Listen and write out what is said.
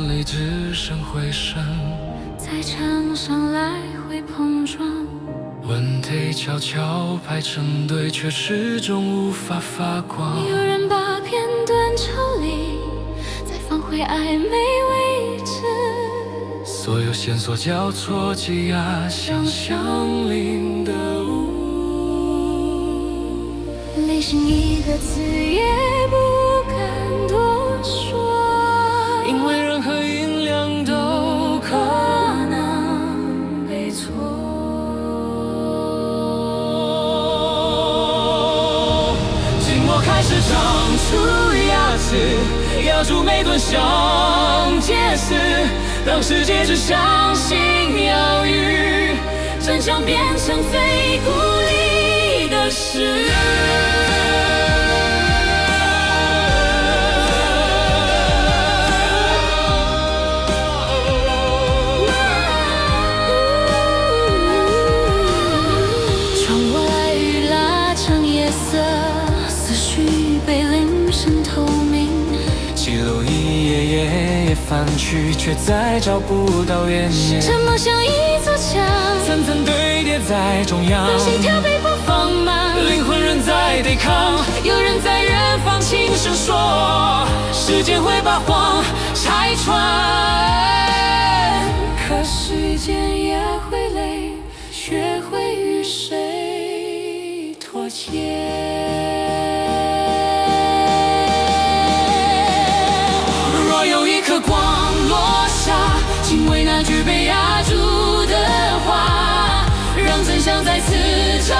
眼里只剩回声，在场上来回碰撞。问题悄悄排成队，却始终无法发光。有人把片段抽离，再放回暧昧位置。所有线索交错挤压，想象里的雾。内心一个字也不敢多说，因为任何音量都可能被错。寂寞开始长出牙齿，咬住每段想解释。当世界只相信鸟语，真相变成最孤立的事。窗外来雨拉长夜色，思绪被铃声透明。记录一页页翻去，却再找不到原野。沉默像一座墙，层层堆叠在中央。当心跳被迫放慢，灵魂仍在对抗。有人在远方轻声说，时间会把谎拆穿，可时间也会累，学会与谁妥协。若有一颗光落下，请为那句被压住的话，让真相再次照